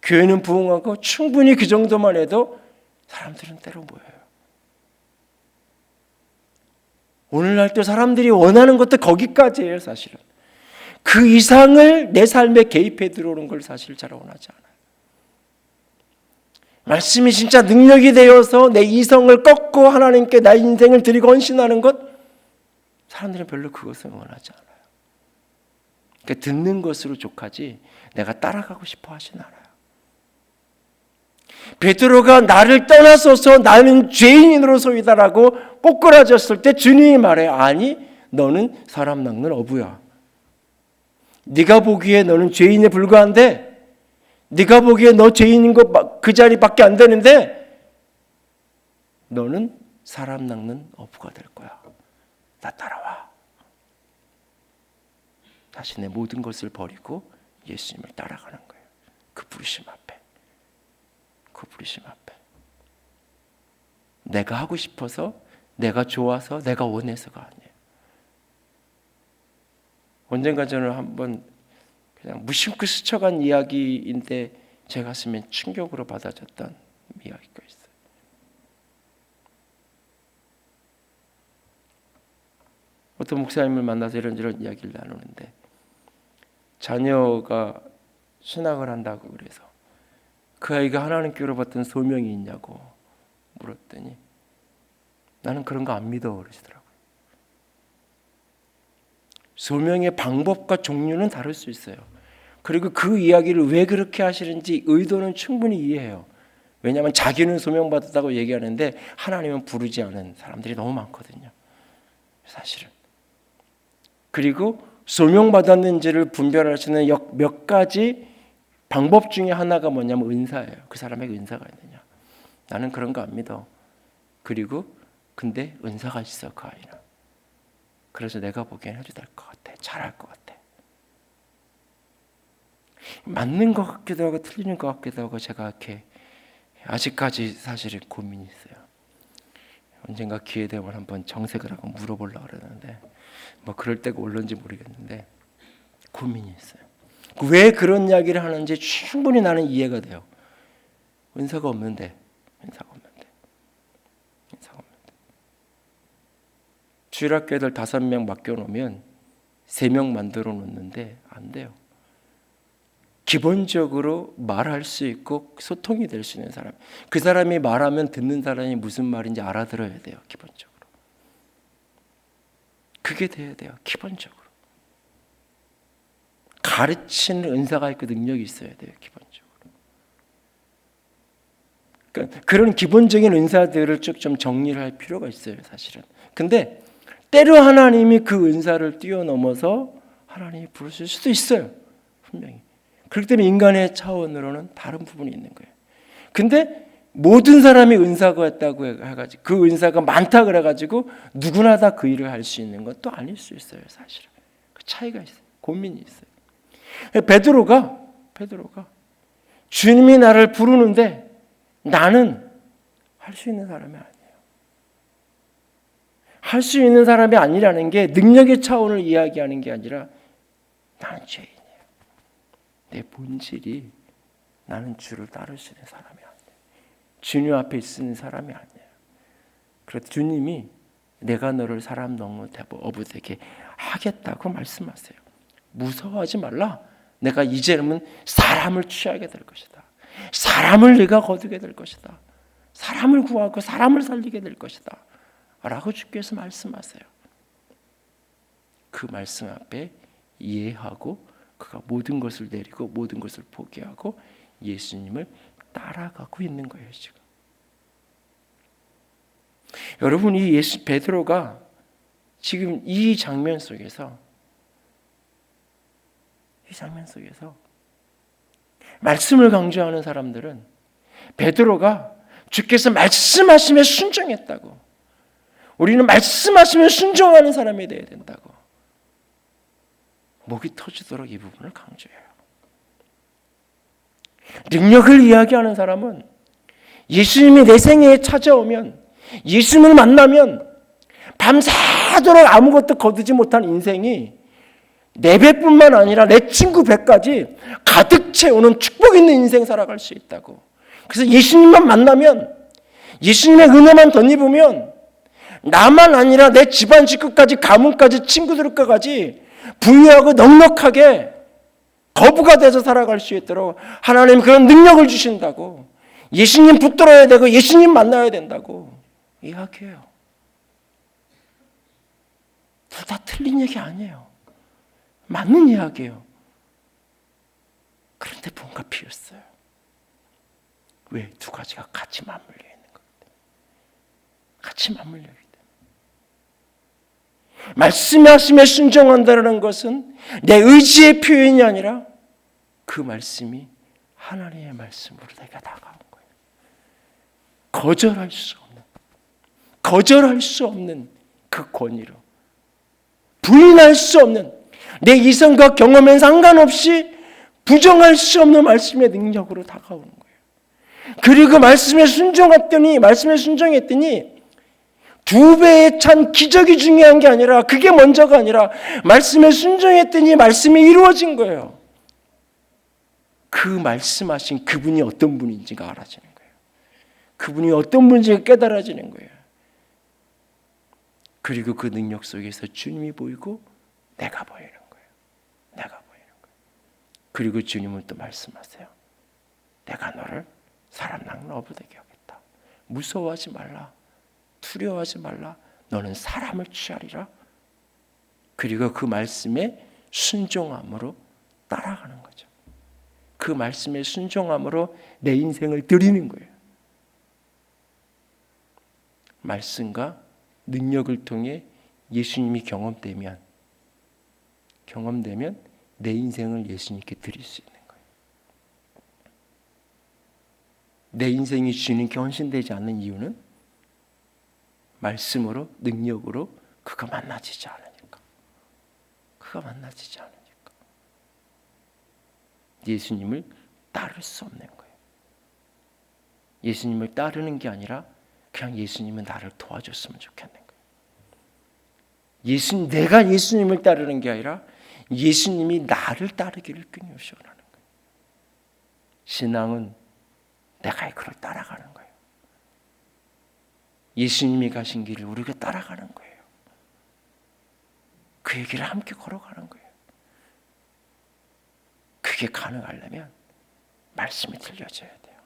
교회는 부흥하고 충분히 그 정도만 해도 사람들은 때로 모여요. 오늘날 또 사람들이 원하는 것도 거기까지예요. 사실은 그 이상을 내 삶에 개입해 들어오는 걸 사실 잘 원하지 않아요. 말씀이 진짜 능력이 되어서 내 이성을 꺾고 하나님께 나의 인생을 드리고 헌신하는 것, 사람들은 별로 그것을 원하지 않아요. 그러니까 듣는 것으로 족하지 내가 따라가고 싶어 하진 않아요. 베드로가 나를 떠나서서 나는 죄인으로서이다라고 꼬꾸라졌을 때 주님이 말해요. 아니, 너는 사람 낚는 어부야. 네가 보기에 너는 죄인에 불과한데, 네가 보기에 너 죄인인 것 그 자리밖에 안 되는데, 너는 사람 낚는 어부가 될 거야. 나 따라와. 자신의 모든 것을 버리고 예수님을 따라가는 거예요. 그 부르심 앞에. 그 부르심 앞에. 내가 하고 싶어서, 내가 좋아서, 내가 원해서가 아니에요. 언젠가 저는 한번 그냥 무심코 스쳐간 이야기인데 제 가슴에 충격으로 받아졌던 이야기가 있어요. 어떤 목사님을 만나서 이런저런 이야기를 나누는데, 자녀가 신학을 한다고 그래서 그 아이가 하나님께로 받던 소명이 있냐고 물었더니 나는 그런 거 안 믿어 그러시더라고요. 소명의 방법과 종류는 다를 수 있어요. 그리고 그 이야기를 왜 그렇게 하시는지 의도는 충분히 이해해요. 왜냐하면 자기는 소명받았다고 얘기하는데 하나님은 부르지 않은 사람들이 너무 많거든요, 사실은. 그리고 소명받았는지를 분별할 수 있는 몇 가지 방법 중에 하나가 뭐냐면 은사예요. 그 사람에게 은사가 있느냐. 나는 그런 거 안 믿어. 그리고 근데 은사가 있어, 그 아이는. 그래서 내가 보기엔 해도 될 것 같아. 잘할 것 같아. 맞는 것 같기도 하고 틀리는 것 같기도 하고, 제가 이렇게 아직까지 사실은 고민이 있어요. 언젠가 기회 되면 한번 정색을 하고 물어보려고 그러는데 뭐 그럴 때가 올런지 모르겠는데 고민이 있어요. 왜 그런 이야기를 하는지 충분히 나는 이해가 돼요. 은사가 없는데. 주일학교 애들 5명 맡겨놓으면 3명 만들어 놓는데 안 돼요. 기본적으로 말할 수 있고 소통이 될 수 있는 사람, 그 사람이 말하면 듣는 사람이 무슨 말인지 알아들어야 돼요. 기본적으로 그게 돼야 돼요. 기본적으로 가르치는 은사가 있고 능력이 있어야 돼요. 기본적으로. 그러니까 그런 기본적인 은사들을 쭉 좀 정리를 할 필요가 있어요, 사실은. 근데 때로 하나님이 그 은사를 뛰어넘어서 하나님이 부르실 수도 있어요, 분명히. 그렇기 때문에 인간의 차원으로는 다른 부분이 있는 거예요. 근데 모든 사람이 은사가 있다고 해가지고 그 은사가 많다 그래가지고 누구나 다 그 일을 할 수 있는 건 또 아닐 수 있어요, 사실은. 그 차이가 있어요. 고민이 있어요. 베드로가 주님이 나를 부르는데 나는 할 수 있는 사람이 아니에요. 할 수 있는 사람이 아니라는 게 능력의 차원을 이야기하는 게 아니라 나는 죄인이에요. 내 본질이 나는 주를 따를 수 있는 사람이 아니에요. 주님 앞에 있는 사람이 아니에요. 그래서 주님이 내가 너를 사람 낚는 어부 되게 하겠다고 말씀하세요. 무서워하지 말라. 내가 이제는 사람을 취하게 될 것이다. 사람을 네가 거두게 될 것이다. 사람을 구하고 사람을 살리게 될 것이다 라고 주께서 말씀하세요. 그 말씀 앞에 이해하고 그가 모든 것을 내리고 모든 것을 포기하고 예수님을 따라가고 있는 거예요. 지금 여러분, 이 베드로가 지금 이 장면 속에서 말씀을 강조하는 사람들은 베드로가 주께서 말씀하시면 순종했다고, 우리는 말씀하시면 순종하는 사람이 되어야 된다고 목이 터지도록 이 부분을 강조해요. 능력을 이야기하는 사람은 예수님이 내 생애에 찾아오면, 예수님을 만나면 밤새도록 아무것도 거두지 못한 인생이 내 배뿐만 아니라 내 친구 배까지 가득 채우는 축복 있는 인생 살아갈 수 있다고. 그래서 예수님만 만나면, 예수님의 은혜만 덧입으면 나만 아니라 내 집안 식구까지, 가문까지, 친구들까지 부유하고 넉넉하게 거부가 돼서 살아갈 수 있도록 하나님 그런 능력을 주신다고. 예수님 붙들어야 되고 예수님 만나야 된다고 이야기해요. 둘 다 틀린 얘기 아니에요. 맞는 이야기예요. 그런데 뭔가 비었어요. 왜? 두 가지가 같이 맞물려 있는 겁니다. 같이 맞물려 있기 때문에. 말씀하심에 순종한다는 것은 내 의지의 표현이 아니라 그 말씀이 하나님의 말씀으로 내가 다가온 거예요. 거절할 수 없는 그 권위로, 부인할 수 없는, 내 이성과 경험에 상관없이 부정할 수 없는 말씀의 능력으로 다가오는 거예요. 그리고 그 말씀에 순종했더니 2배에 찬 기적이 중요한 게 아니라, 그게 먼저가 아니라 말씀에 순종했더니 말씀이 이루어진 거예요. 그 말씀하신 그분이 어떤 분인지가 알아지는 거예요. 그분이 어떤 분인지가 깨달아지는 거예요. 그리고 그 능력 속에서 주님이 보이고 내가 보이는 거예요. 그리고 주님은 또 말씀하세요. 내가 너를 사람 낚는 어부되게 하겠다. 무서워하지 말라. 두려워하지 말라. 너는 사람을 취하리라. 그리고 그 말씀에 순종함으로 따라가는 거죠. 그 말씀에 순종함으로 내 인생을 드리는 거예요. 말씀과 능력을 통해 예수님이 경험되면 내 인생을 예수님께 드릴 수 있는 거예요. 내 인생이 주님께 헌신되지 않는 이유는 말씀으로, 능력으로 그가 만나지지 않으니까. 예수님을 따를 수 없는 거예요. 예수님을 따르는 게 아니라 그냥 예수님은 나를 도와줬으면 좋겠는 거예요. 내가 예수님을 따르는 게 아니라 예수님이 나를 따르기를 끊임없이 원하는 거예요. 신앙은 내가 그를 따라가는 거예요. 예수님이 가신 길을 우리가 따라가는 거예요. 그의 길을 함께 걸어가는 거예요. 그게 가능하려면 말씀이 들려져야 돼요.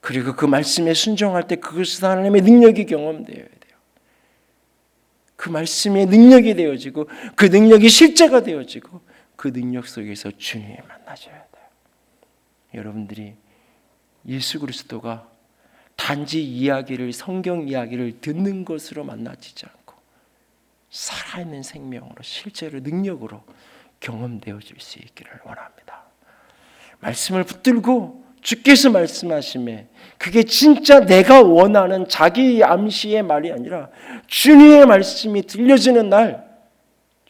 그리고 그 말씀에 순종할 때 그것은 하나님의 능력이 경험되어야 돼요. 그 말씀의 능력이 되어지고 그 능력이 실제가 되어지고 그 능력 속에서 주님을 만나셔야 돼요. 여러분들이 예수 그리스도가 단지 성경 이야기를 듣는 것으로 만나지지 않고 살아있는 생명으로, 실제로 능력으로 경험되어질 수 있기를 원합니다. 말씀을 붙들고 주께서 말씀하심에 그게 진짜 내가 원하는 자기 암시의 말이 아니라 주님의 말씀이 들려지는 날,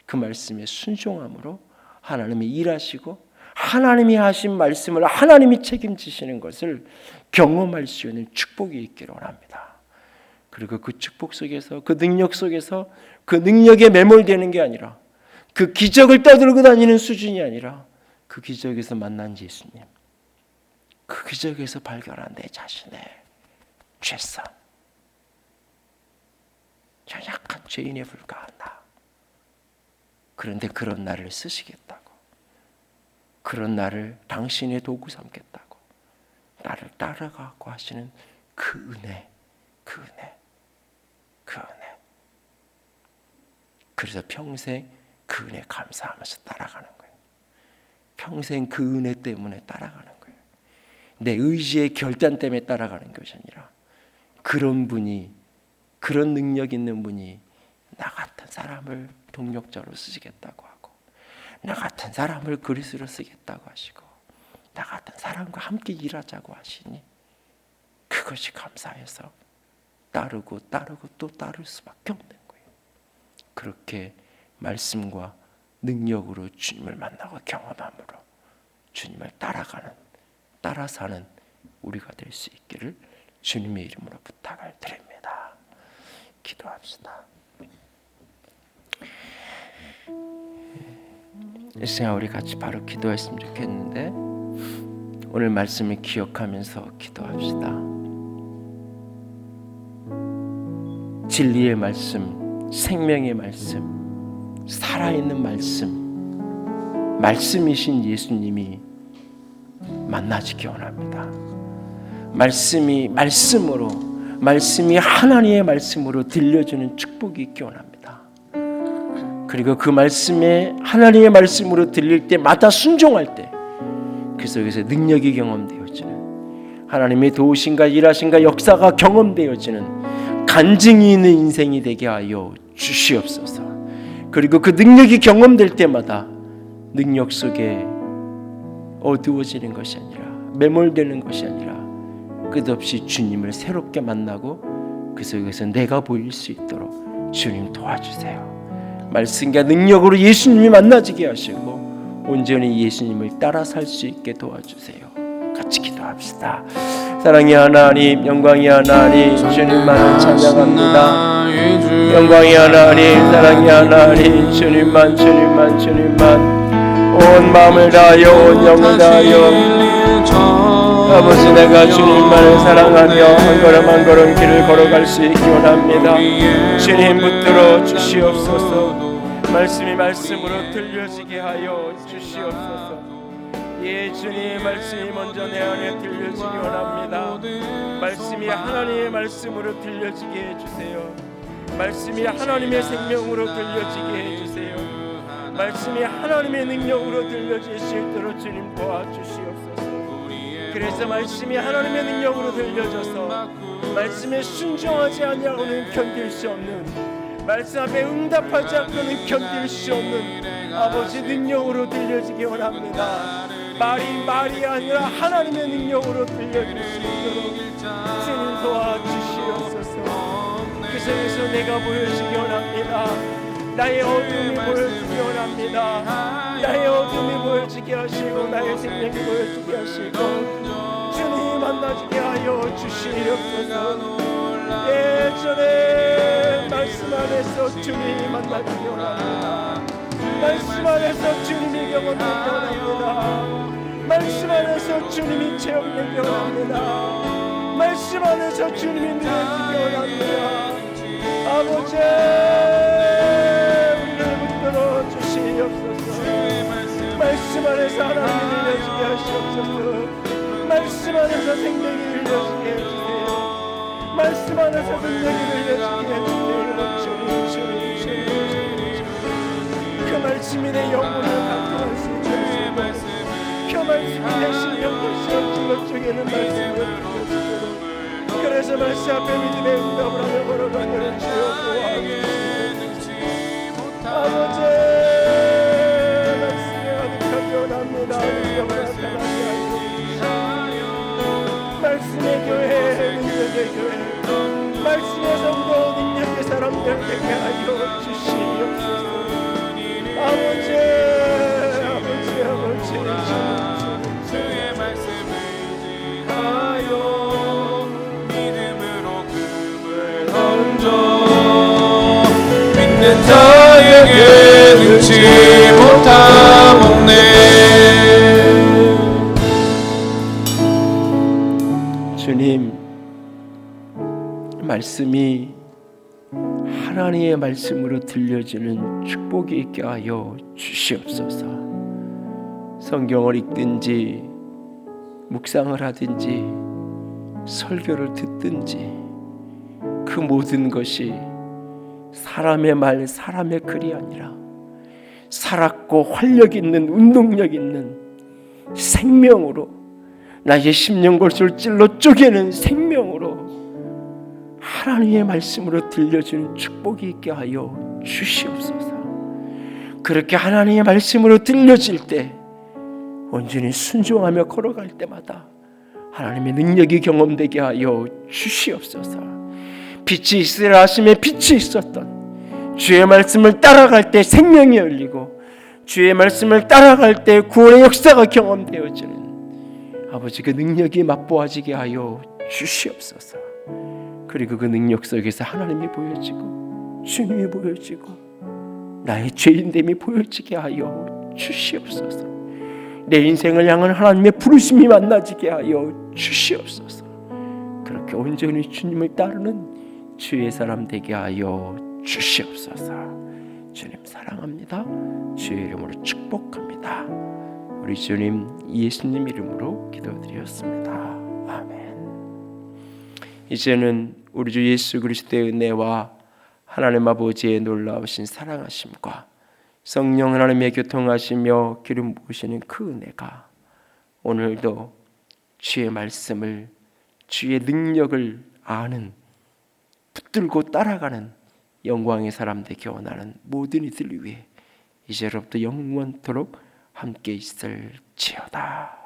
그 말씀에 순종함으로 하나님이 일하시고 하나님이 하신 말씀을 하나님이 책임지시는 것을 경험할 수 있는 축복이 있기를 원합니다. 그리고 그 축복 속에서, 그 능력 속에서, 그 능력에 매몰되는 게 아니라, 그 기적을 떠들고 다니는 수준이 아니라 그 기적에서 만난 예수님, 그 기적에서 발견한 내 자신의 죄성, 연약한 죄인에 불과한 나. 그런데 그런 나를 쓰시겠다고, 그런 나를 당신의 도구 삼겠다고, 나를 따라가고 하시는 그 은혜, 그 은혜, 그 은혜. 그래서 평생 그 은혜 감사하면서 따라가는 거예요. 평생 그 은혜 때문에 따라가는 거예요. 내 의지의 결단 때문에 따라가는 것이 아니라 그런 분이, 그런 능력 있는 분이 나 같은 사람을 동력자로 쓰시겠다고 하고, 나 같은 사람을 그리스로 쓰겠다고 하시고, 나 같은 사람과 함께 일하자고 하시니 그것이 감사해서 따르고 또 따를 수밖에 없는 거예요. 그렇게 말씀과 능력으로 주님을 만나고 경험함으로 주님을 따라 사는 우리가 될 수 있기를 주님의 이름으로 부탁을 드립니다. 기도합시다. 이 시간 우리 같이 바로 기도했으면 좋겠는데, 오늘 말씀을 기억하면서 기도합시다. 진리의 말씀, 생명의 말씀, 살아있는 말씀이신 예수님이 만나지기 원합니다. 말씀이 하나님의 말씀으로 들려주는 축복이 있기 원합니다. 그리고 그 말씀에 하나님의 말씀으로 들릴 때마다 순종할 때 그 속에서 능력이 경험되어지는, 하나님의 도우심과 일하심과 역사가 경험되어지는 간증이 있는 인생이 되게 하여 주시옵소서. 그리고 그 능력이 경험될 때마다 능력 속에 어두워지는 것이 아니라, 매몰되는 것이 아니라 끝없이 주님을 새롭게 만나고 그 속에서 내가 보일 수 있도록 주님 도와주세요. 말씀과 능력으로 예수님이 만나지게 하시고 온전히 예수님을 따라 살 수 있게 도와주세요. 같이 기도합시다. 사랑의 하나님, 영광의 하나님, 주님만을 찬양합니다. 영광의 하나님, 사랑의 하나님, 주님만 온 마음을 다하여 온 영을 다하여 아버지, 내가 주님만을 사랑하며 한 걸음 한 걸음 길을 걸어갈 수 있기 원합니다. 주님 붙들어 주시옵소서. 말씀이 말씀으로 들려지게 하여 주시옵소서. 예, 주님, 말씀이 먼저 내 안에 들려지기 원합니다. 말씀이 하나님의 말씀으로 들려지게 해주세요. 말씀이 하나님의 생명으로 들려지게 해주세요. 말씀이 하나님의 능력으로 들려질 수 있도록 주님 도와주시옵소서. 그래서 말씀이 하나님의 능력으로 들려져서 말씀에 순종하지 아니하고는 견딜 수 없는, 말씀 앞에 응답하지 않고는 견딜 수 없는 아버지 능력으로 들려지기 원합니다. 말이 아니라 하나님의 능력으로 들려질 수 있도록 주님 도와주시옵소서. 그 속에서 내가 보여지기 원합니다. 나의 어둠이 보여지기 원합니다. 나의 어둠이 보여지게 하시고 나의 생명이 보여지게 하시고 주님 만나지게 하여 주시옵소서. 예전에 말씀 안에서 주님이 만나지기 원합니다. 말씀 안에서 주님이 경험되기 원합니다. 말씀 안에서 주님이 체험되기 원합니다. 말씀 안에서 주님이 누려지기 원합니다. 아버지, 우리를 붙들어 주시옵소서. 말씀 안에서 하나님이 들려지게 하시옵소서. 말씀 안에서 생명이 들려지게 해주세요. 말씀 안에서 능력이 들려지게 해주세요. 그 말씀이 내 영혼을 감동할 수 있는 말씀, 그 말씀이 내 심령과 시험진 것 중에는 말씀을 들려주도록, 그래서 말씀 앞에 믿음의 응답을 하며 걸어가는 주여 도와주시옵소서. 아버지, 말씀에 가득하게 원합니다. 능력을 나타나게 하여 주시옵소서. 말씀의 교회, 능력의 교회, 말씀의 성도, 능력의 사람들 되게 하여 주시옵소서. 아버지, 주의 말씀을 하여 믿음으로 금을 던져 믿는 자에게 능치 못함 없네. 주님, 말씀이 하나님의 말씀으로 들려지는 축복이 있게 하여 주시옵소서. 성경을 읽든지 묵상을 하든지 설교를 듣든지 그 모든 것이 사람의 말, 사람의 글이 아니라 살았고 활력 있는, 운동력 있는 생명으로, 나의 심령골수를 찔러 쪼개는 생명으로 하나님의 말씀으로 들려주는 축복이 있게 하여 주시옵소서. 그렇게 하나님의 말씀으로 들려질 때 온전히 순종하며 걸어갈 때마다 하나님의 능력이 경험되게 하여 주시옵소서. 빛이 있으라 하심에 빛이 있었던 주의 말씀을 따라갈 때 생명이 열리고 주의 말씀을 따라갈 때 구원의 역사가 경험되어지는 아버지 그 능력이 맛보아지게 하여 주시옵소서. 그리고 그 능력 속에서 하나님이 보여지고 주님이 보여지고 나의 죄인됨이 보여지게 하여 주시옵소서. 내 인생을 향한 하나님의 부르심이 만나지게 하여 주시옵소서. 그렇게 온전히 주님을 따르는 주의 사람 되게 하여 주시옵소서. 주님 사랑합니다. 주의 이름으로 축복합니다. 우리 주님 예수님 이름으로 기도드렸습니다. 아멘. 이제는 우리 주 예수 그리스도의 은혜와 하나님 아버지의 놀라우신 사랑하심과 성령 하나님의 교통하시며 기름 부으시는 그 은혜가 오늘도 주의 말씀을, 주의 능력을 아는, 붙들고 따라가는 영광의 사람 되기 원하는 모든 이들 위해 이제로부터 영원토록 함께 있을지어다.